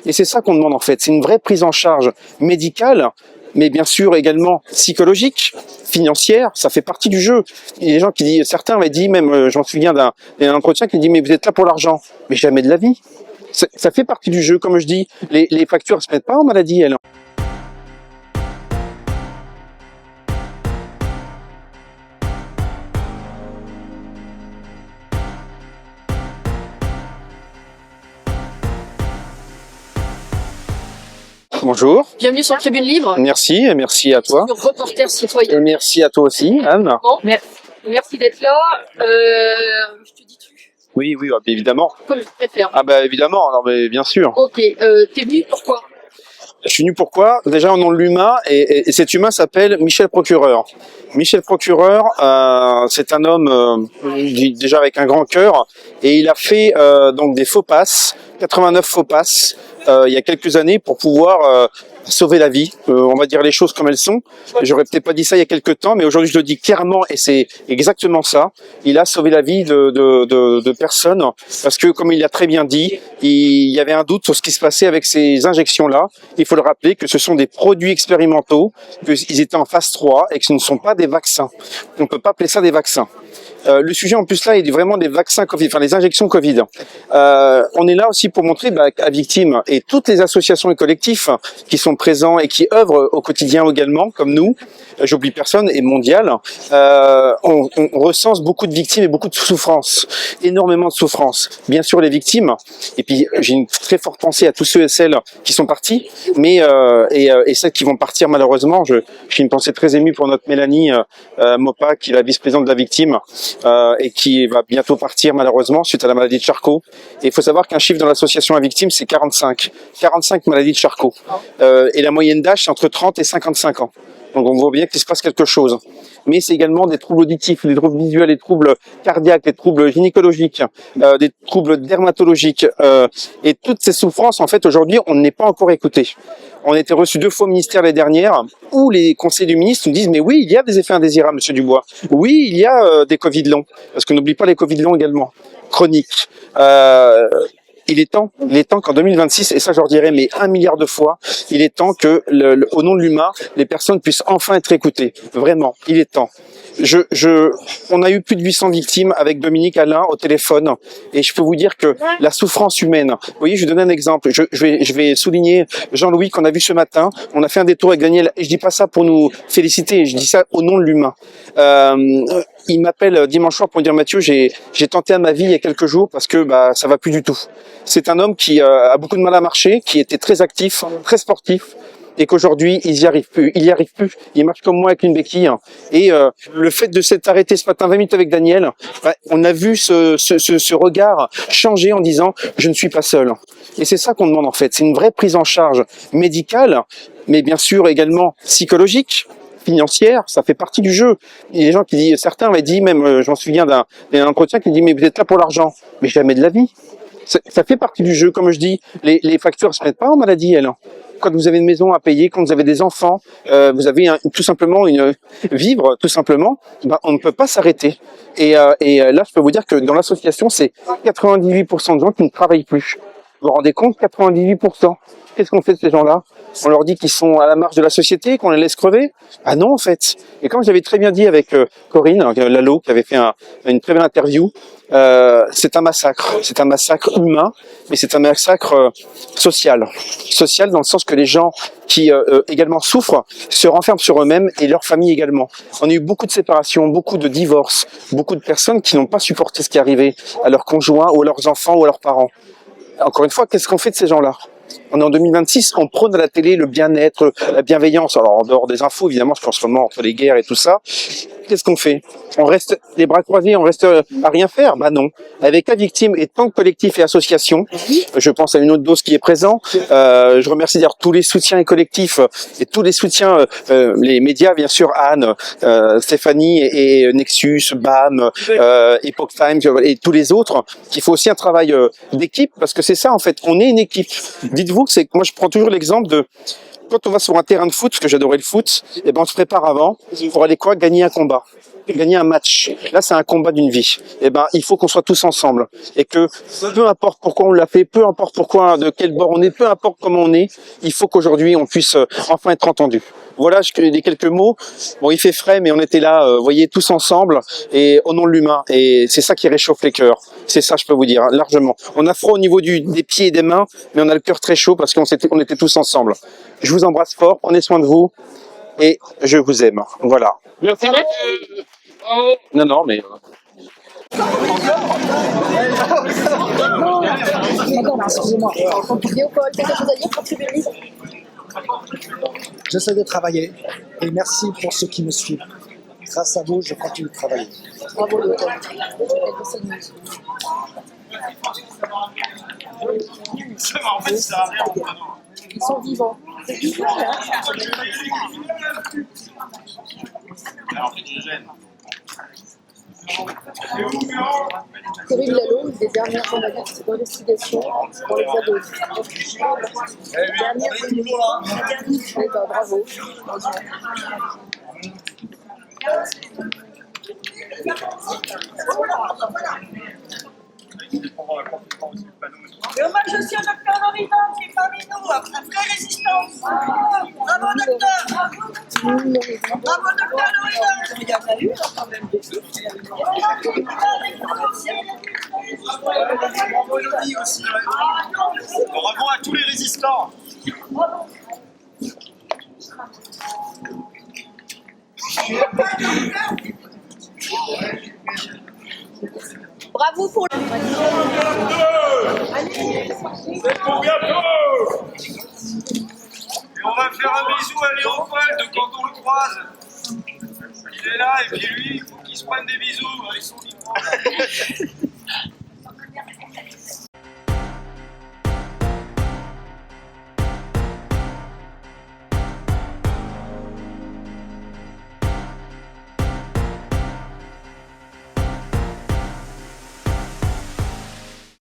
Et c'est ça qu'on demande en fait, c'est une vraie prise en charge médicale, mais bien sûr également psychologique, financière, ça fait partie du jeu. Il y a des gens qui disent, certains m'ont dit, même je m'en souviens d'un entretien qui dit, mais vous êtes là pour l'argent, mais jamais de la vie. Ça fait partie du jeu, comme je dis, les factures ne se mettent pas en maladie, elles. Bonjour. Bienvenue sur Tribune Libre. Merci, et merci à toi. Reporter citoyen. Et merci à toi aussi, Anne. Bon, merci d'être là. Je te dis tu. Oui, évidemment. Comme je préfère. Ah bah évidemment, alors, mais bien sûr. Ok, t'es venu pourquoi? Je suis venu pourquoi? Déjà au nom de l'humain, et cet humain s'appelle Michel Procureur. Michel Procureur, c'est un homme déjà avec un grand cœur, et il a fait donc des faux passes, 89 faux passes, il y a quelques années pour pouvoir sauver la vie. On va dire les choses comme elles sont. J'aurais peut-être pas dit ça il y a quelques temps, mais aujourd'hui je le dis clairement et c'est exactement ça. Il a sauvé la vie de personnes parce que, comme il l'a très bien dit, il y avait un doute sur ce qui se passait avec ces injections-là. Il faut le rappeler que ce sont des produits expérimentaux, qu'ils étaient en phase 3 et que ce ne sont pas des vaccins. On ne peut pas appeler ça des vaccins. Le sujet en plus là est vraiment des vaccins Covid, enfin les injections Covid. On est là aussi pour montrer à Victimes et toutes les associations et collectifs qui sont présents et qui œuvrent au quotidien également, comme nous, j'oublie personne, et mondial, on recense beaucoup de victimes et beaucoup de souffrances, énormément de souffrances. Bien sûr les victimes, et puis j'ai une très forte pensée à tous ceux et celles qui sont partis, mais et celles qui vont partir malheureusement. J'ai une pensée très émue pour notre Mélanie Mopa, qui est la vice-présidente de la Victime, et qui va bientôt partir malheureusement suite à la maladie de Charcot. Et il faut savoir qu'un chiffre dans l'association à victimes, c'est 45 maladies de Charcot. Et la moyenne d'âge, c'est entre 30 et 55 ans. Donc on voit bien qu'il se passe quelque chose. Mais c'est également des troubles auditifs, des troubles visuels, des troubles cardiaques, des troubles gynécologiques, des troubles dermatologiques. Et toutes ces souffrances, en fait, aujourd'hui, on n'est pas encore écouté. On a été reçu 2 fois au ministère l'année dernière, où les conseillers du ministre nous disent « Mais oui, il y a des effets indésirables, monsieur Dubois. Oui, il y a des Covid longs. » Parce qu'on n'oublie pas les Covid longs également, chroniques. Il est temps qu'en 2026, et ça je leur dirais mais 1 milliard de fois, il est temps que, au nom de l'humain, les personnes puissent enfin être écoutées. Vraiment, il est temps. On a eu plus de 800 victimes avec Dominique Alain au téléphone, et je peux vous dire que la souffrance humaine. Vous voyez, je vais donner un exemple. Je vais souligner Jean-Louis qu'on a vu ce matin. On a fait un détour avec Daniel, et je dis pas ça pour nous féliciter, je dis ça au nom de l'humain. Il m'appelle dimanche soir pour me dire « Mathieu, j'ai tenté à ma vie il y a quelques jours parce que ça va plus du tout ». C'est un homme qui a beaucoup de mal à marcher, qui était très actif, très sportif, et qu'aujourd'hui, il y arrive plus. Il marche comme moi avec une béquille. Et le fait de s'être arrêté ce matin 20 minutes avec Daniel, on a vu ce regard changer en disant « je ne suis pas seul ». Et c'est ça qu'on demande en fait. C'est une vraie prise en charge médicale, mais bien sûr également psychologique, financière, ça fait partie du jeu. Il y a des gens qui disent, certains m'ont dit, même je m'en souviens d'un entretien qui dit, mais vous êtes là pour l'argent, mais jamais de la vie. Ça fait partie du jeu, comme je dis, les factures ne se mettent pas en maladie, elles. Quand vous avez une maison à payer, quand vous avez des enfants, vous avez tout simplement vivre, tout simplement, on ne peut pas s'arrêter. Et là, je peux vous dire que dans l'association, c'est 98% de gens qui ne travaillent plus. Vous vous rendez compte, 98%. Qu'est-ce qu'on fait de ces gens-là? On leur dit qu'ils sont à la marge de la société, qu'on les laisse crever? Ah non, en fait. Et comme j'avais très bien dit avec Corinne Lalo, qui avait fait une très belle interview, c'est un massacre. C'est un massacre humain, mais c'est un massacre social. Social dans le sens que les gens qui également souffrent se renferment sur eux-mêmes et leurs familles également. On a eu beaucoup de séparations, beaucoup de divorces, beaucoup de personnes qui n'ont pas supporté ce qui arrivait à leurs conjoints ou à leurs enfants ou à leurs parents. Encore une fois, qu'est-ce qu'on fait de ces gens-là? On est en 2026, on prône à la télé le bien-être, la bienveillance. Alors en dehors des infos, évidemment, parce qu'en ce moment, entre les guerres et tout ça, qu'est-ce qu'on fait? On reste les bras croisés, on reste à rien faire? Bah non. Avec la victime et tant que collectifs et associations, je pense à une autre dose qui est présent. Je remercie d'ailleurs tous les soutiens et collectifs et tous les soutiens, les médias, bien sûr, Anne, Stéphanie et Nexus, BAM, Epoch Times et tous les autres, qu'il faut aussi un travail d'équipe, parce que c'est ça en fait, on est une équipe. Dites-vous que moi je prends toujours l'exemple de quand on va sur un terrain de foot, parce que j'adorais le foot, et ben on se prépare avant pour aller quoi? Gagner un combat, gagner un match. Là, c'est un combat d'une vie. Et ben, il faut qu'on soit tous ensemble et que peu importe pourquoi on l'a fait, peu importe pourquoi, de quel bord on est, peu importe comment on est, il faut qu'aujourd'hui on puisse enfin être entendu. Voilà, les quelques mots. Bon, il fait frais, mais on était là, vous voyez, tous ensemble et au nom de l'humain. Et c'est ça qui réchauffe les cœurs. C'est ça, je peux vous dire, hein, largement. On a froid au niveau des pieds et des mains, mais on a le cœur très chaud parce on était tous ensemble. Je vous embrasse fort, prenez soin de vous et je vous aime. Voilà. Merci. Non, non, mais... Attends, excusez-moi. Léopold, t'as quelque chose à dire pour Tribune Libre? J'essaie de travailler et merci pour ceux qui me suivent. Grâce à vous, je continue de travailler. Bravo Léopold. Ils sont vivants. C'est vivant là. Corinne Lalo, une des dernières journalistes d'investigation pour les ados. Eh ben, bravo. Et hommage aussi au docteur Loridan qui est parmi nous, après résistance. Bravo docteur. Bravo docteur Loridan. Il y en a eu quand même beaucoup. Bravo Lodi aussi. Bravo à tous les résistants. Bravo pour le... C'est pour bientôt. Et on va faire un bisou à Léopold quand on le croise. Il est là et puis lui, il faut qu'il se prenne des bisous avec son micro.